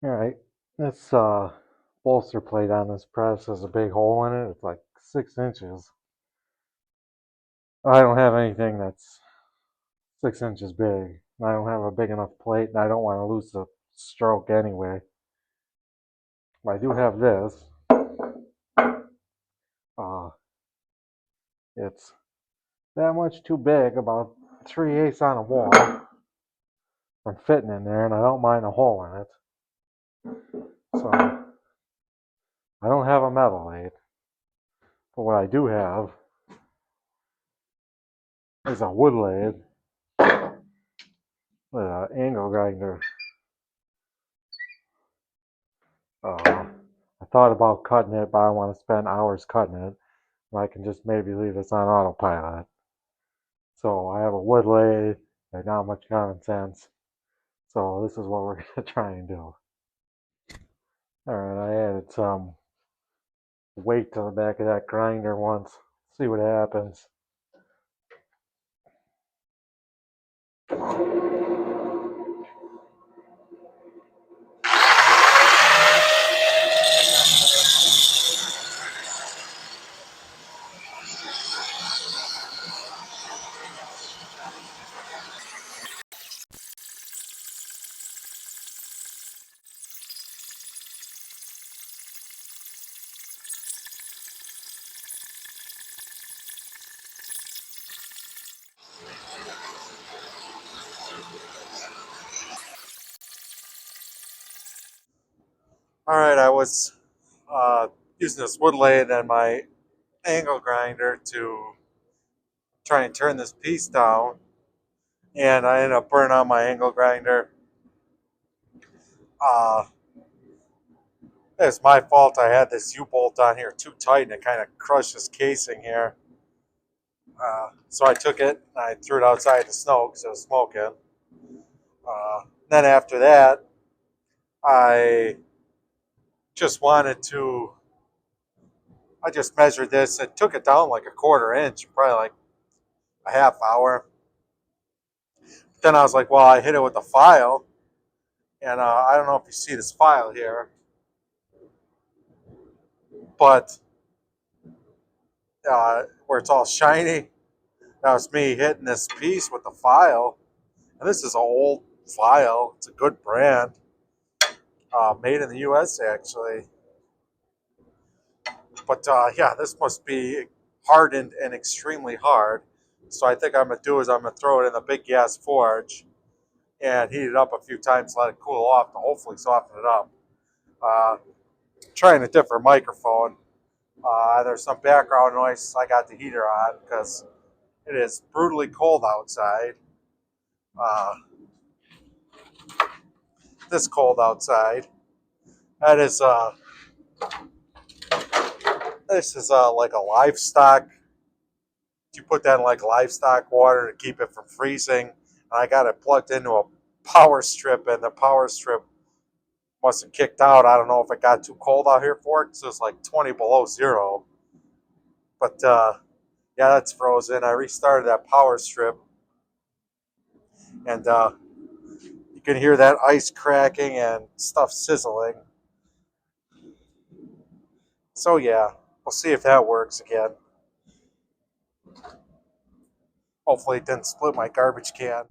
Alright, this bolster plate on this press has a big hole in it. It's like 6 inches. I don't have anything that's 6 inches big. I don't have a big enough plate, and I don't want to lose the stroke anyway. I do have this. Uh, it's that much too big, about 3/8 on a wall from fitting in there, and I don't mind a hole in it. So I don't have a metal lathe. But what I do have is a wood lathe with an angle grinder. I thought about cutting it, but I don't want to spend hours cutting it. I can just maybe leave this on autopilot. So I have a wood lathe and not much common sense. So this is what we're going to try and do. Alright, I added some weight to the back of that grinder once. See what happens. Alright, I was using this wood lathe and my angle grinder to try and turn this piece down, and I ended up burning on my angle grinder. Uh, it's my fault. I had this U-bolt on here too tight, and it kind of crushed this casing here. So I took it and I threw it outside the snow because it was smoking. Then after that, I just wanted to. I just measured this. It took it down like a 1/4 inch, probably like a half hour. Then I was like, well, I hit it with a file, and I don't know if you see this file here, but where it's all shiny, that was me hitting this piece with the file. And this is an old file. It's a good brand, made in the U.S. actually. But yeah, this must be hardened and extremely hard. So I think I'm gonna do is I'm gonna throw it in the big gas forge and heat it up a few times, let it cool off to hopefully soften it up. Uh, Trying a different microphone. There's some background noise. I got the heater on because it is brutally cold outside. Uh, this cold outside. That is this is like a livestock. You put that in like livestock water to keep it from freezing. And I got it plugged into a power strip, and the power strip must have kicked out. I don't know if it got too cold out here for it, so it's like 20 below zero. But yeah, that's frozen. I restarted that power strip, and you can hear that ice cracking and stuff sizzling. So yeah, we'll see if that works again. Hopefully it didn't split my garbage can.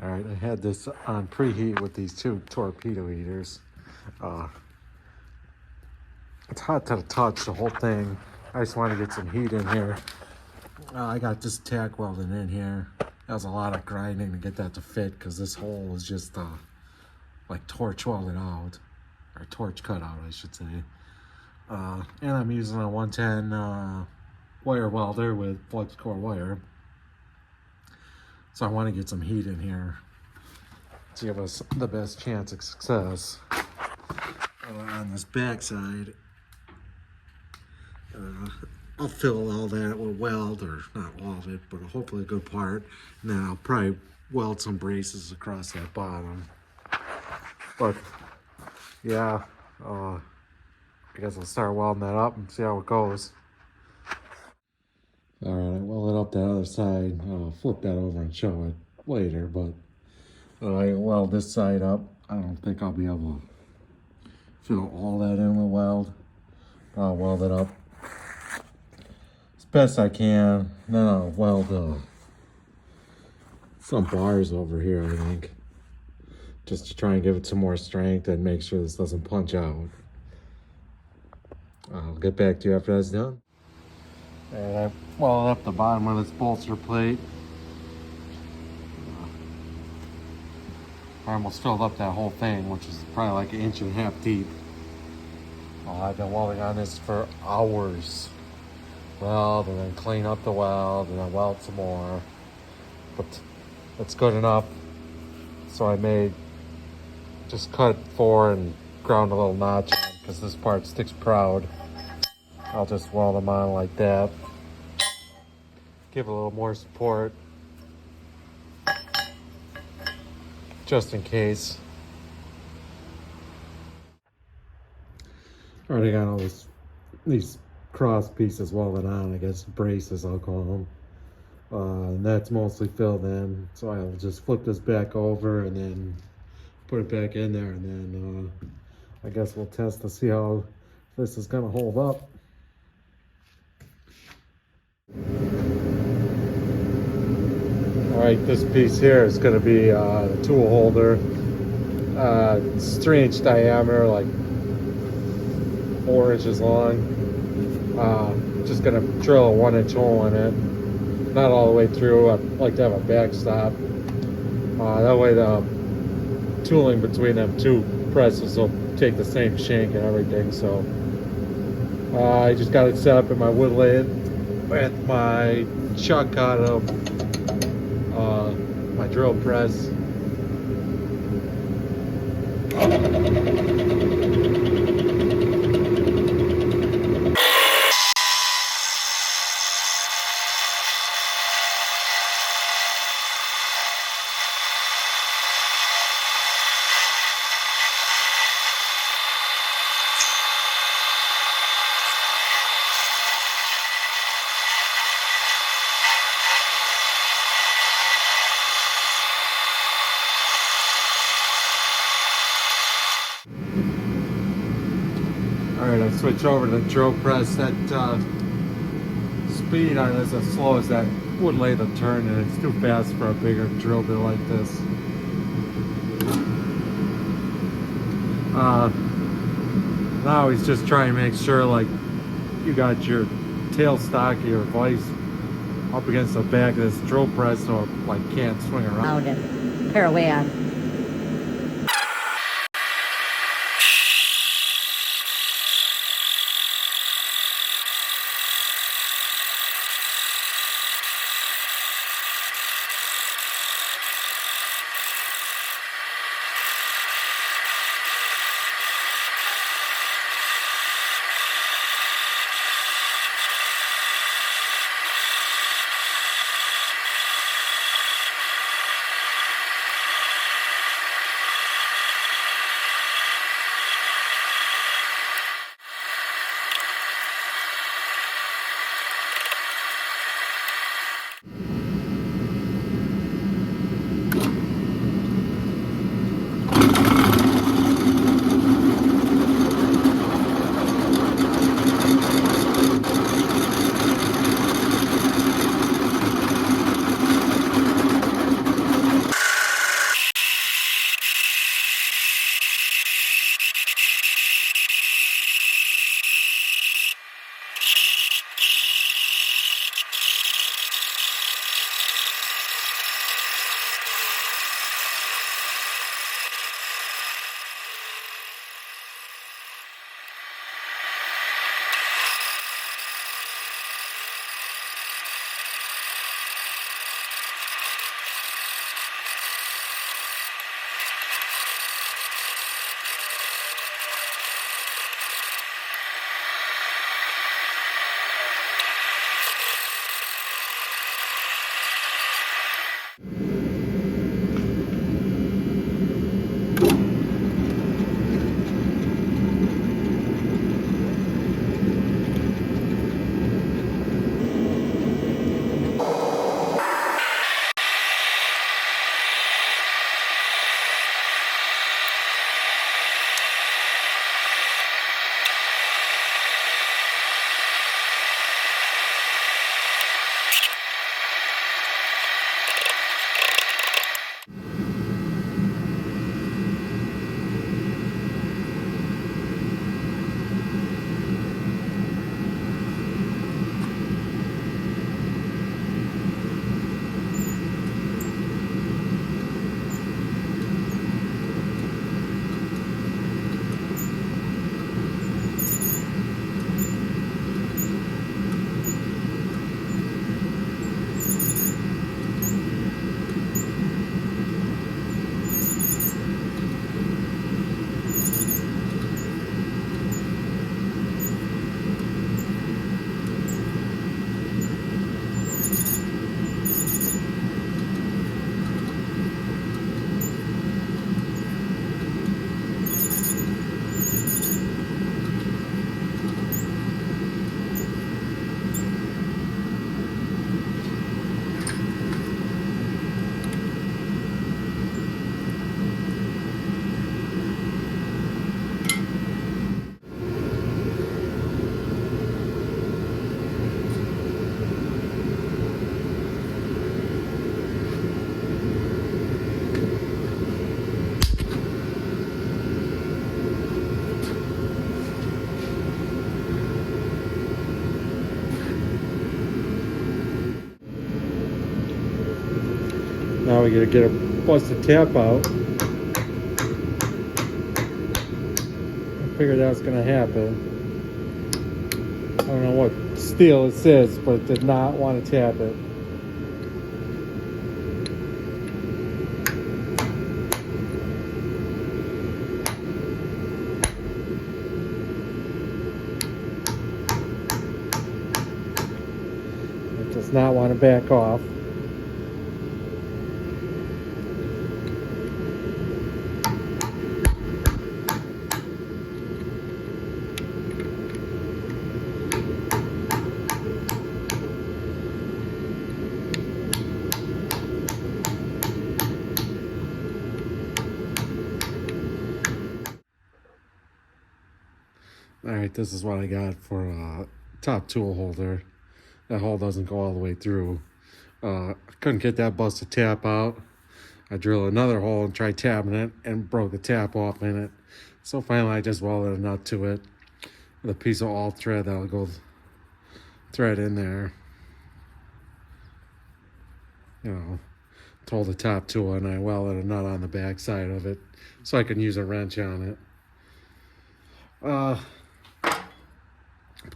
All right, I had this on preheat with these two torpedo heaters. It's hot to the touch, the whole thing. I just want to get some heat in here. I got this tack welding in here. That was a lot of grinding to get that to fit because this hole is just like torch welded out, or torch cut out, I should say. And I'm using a 110 wire welder with flux core wire. So I want to get some heat in here to give us the best chance of success. On this back side, I'll fill all that with weld, or not all of it, but hopefully a good part. And then I'll probably weld some braces across that bottom. But yeah, I guess I'll start welding that up and see how it goes. All right, I welded up that other side. I'll flip that over and show it later, but I weld this side up. I don't think I'll be able to fill all that in with weld. I'll weld it up as best I can. Then I'll weld some bars over here, I think, just to try and give it some more strength and make sure this doesn't punch out. I'll get back to you after that's done. And I welded up the bottom of this bolster plate. I almost filled up that whole thing, which is probably like 1.5 inches deep. I've been welding on this for hours. Weld and then clean up the weld and then weld some more. But it's good enough. So I just cut 4 and ground a little notch on because this part sticks proud. I'll just weld them on like that. Give it a little more support, just in case. Already got all these cross pieces welded on, I guess braces I'll call them. And that's mostly filled in, so I'll just flip this back over and then put it back in there, and then I guess we'll test to see how this is gonna hold up. Alright, this piece here is going to be the tool holder. It's 3-inch diameter, like 4 inches long. Just going to drill a 1-inch hole in it. Not all the way through. I'd like to have a backstop. That way the tooling between them two presses will take the same shank and everything. So I just got it set up in my wood lathe with my chuck out of my drill press. Alright, I switch over to the drill press. That speed on this is as slow as that wood lathe will turn, and it's too fast for a bigger drill bit like this. Now he's just trying to make sure, like, you got your tailstock of your vise up against the back of this drill press so it like can't swing around and tear away on. probably gonna get a busted tap out. I figured that was gonna happen. I don't know what steel it says, but it did not want to tap it. It does not want to back off. Alright, this is what I got for a top tool holder. That hole doesn't go all the way through. I couldn't get that busted tap out. I drilled another hole and tried tapping it and broke the tap off in it. So finally I just welded a nut to it with a piece of all thread that'll go thread in there. You know, told the top tool and I welded a nut on the back side of it so I can use a wrench on it.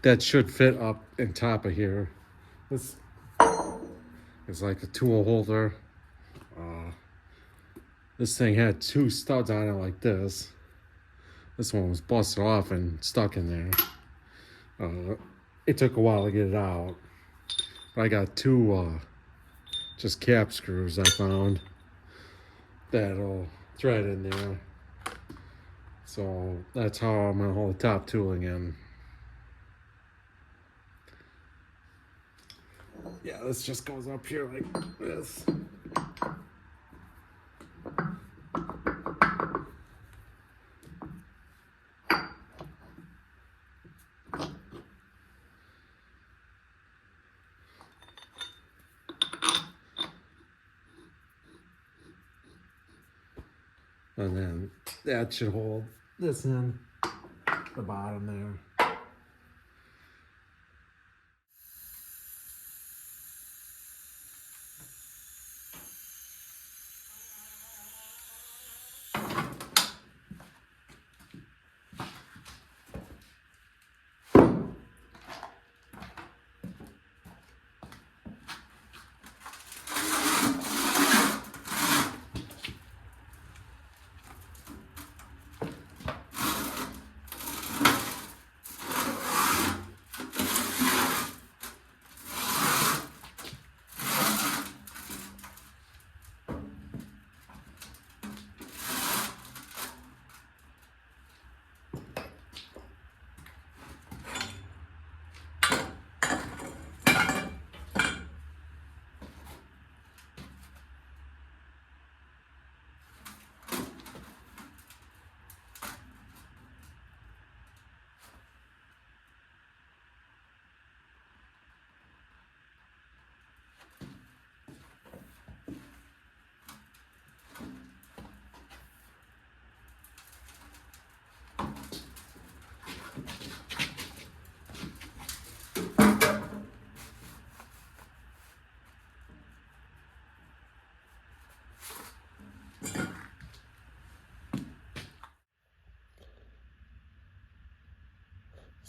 That should fit up in top of here. This is like a tool holder. This thing had two studs on it like this. This one was busted off and stuck in there. It took a while to get it out. But I got two just cap screws I found that'll thread in there. So that's how I'm gonna hold the top tooling in. Yeah, this just goes up here like this. And then that should hold this in the bottom there.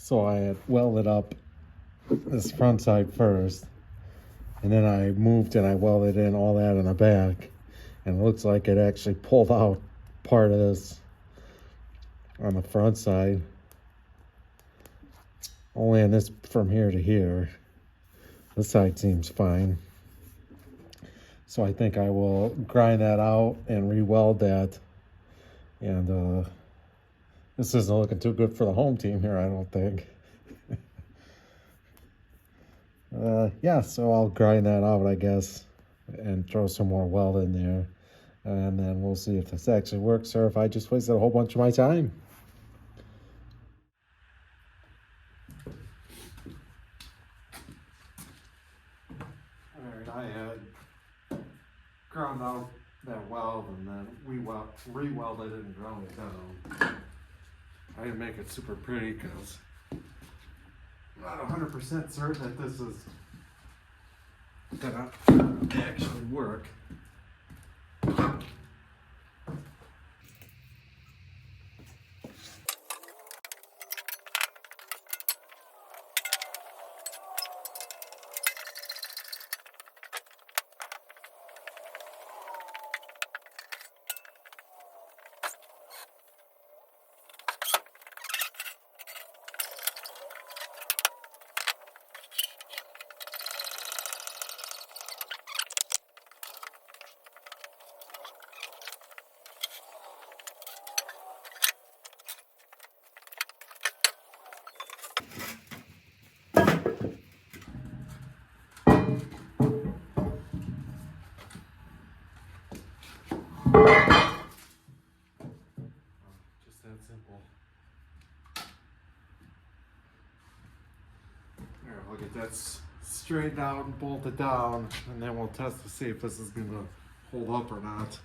So I had welded up this front side first, and then I moved and I welded in all that in the back, and it looks like it actually pulled out part of this on the front side, only on this from here to here. This side seems fine, so I think I will grind that out and re-weld that. And this isn't looking too good for the home team here, I don't think. Yeah, so I'll grind that out, I guess, and throw some more weld in there. And then we'll see if this actually works or if I just wasted a whole bunch of my time. Alright, I had ground out that weld and then re-welded it and ground it down. I didn't make it super pretty because I'm not 100% certain that this is gonna actually work. that simple. Here, we'll get that straightened out and bolted down, and then we'll test to see if this is gonna hold up or not.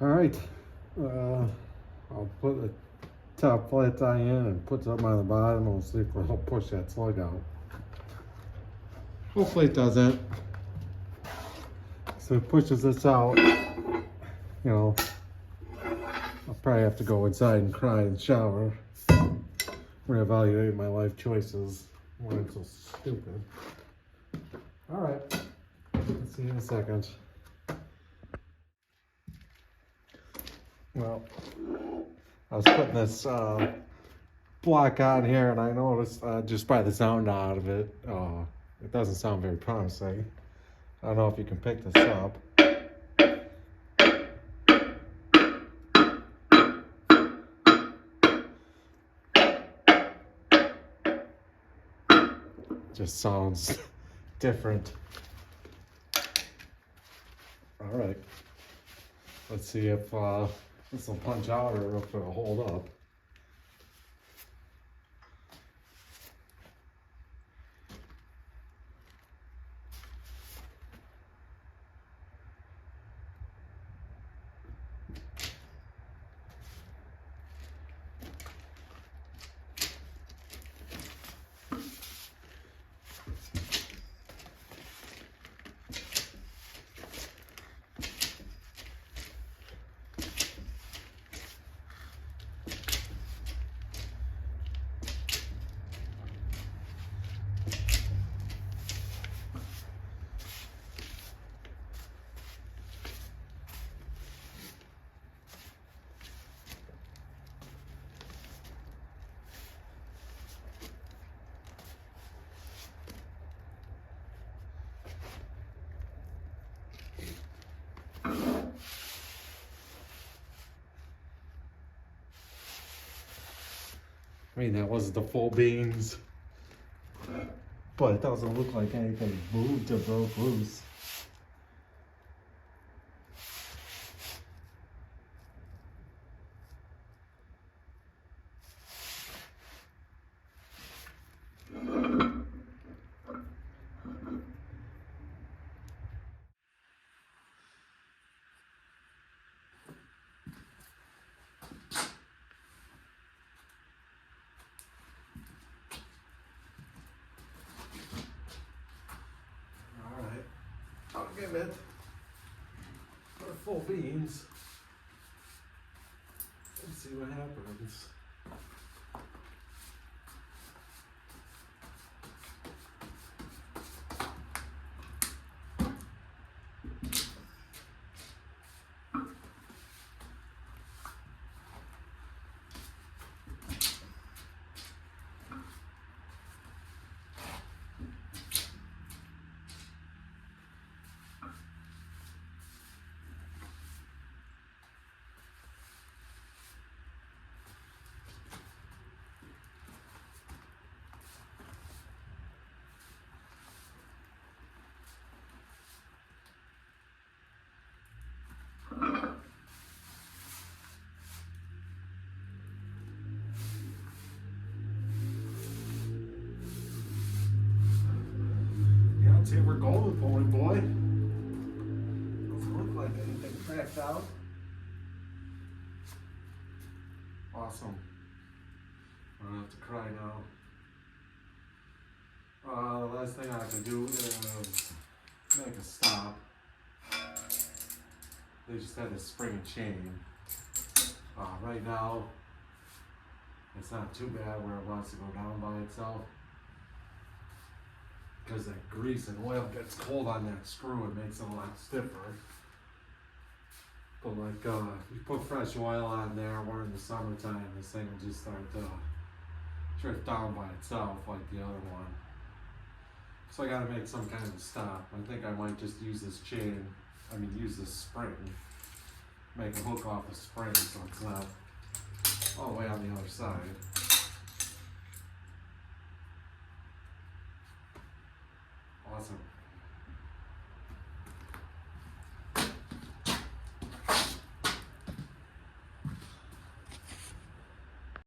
All right, I'll put the top flat tie in and put something on the bottom. We'll see if it'll push that slug out. Hopefully it doesn't. So it pushes this out, you know, I'll probably have to go inside and cry and shower. Reevaluate my life choices when I'm so stupid. All right, let's see you in a second. Well, I was putting this block on here, and I noticed just by the sound out of it, it doesn't sound very promising. I don't know if you can pick this up. Just sounds different. All right, let's see if this will punch out or if it'll hold up. I mean, that was the full beans, but it doesn't look like anything moved or broke loose. I'll give it for full beans and see what happens. See, we're golden pony boy. Doesn't look like anything cracked out. Awesome. I don't have to cry now. The last thing I have to do is make a stop. They just had a spring and chain. Right now, it's not too bad where it wants to go down by itself. because that grease and oil gets cold on that screw and makes it a lot stiffer. But like, you put fresh oil on there, or in the summertime, this thing will just start to drift down by itself like the other one. So I gotta make some kind of stop. I think I might just use this chain, use this spring, make a hook off the spring so it's not all the way on the other side. Awesome.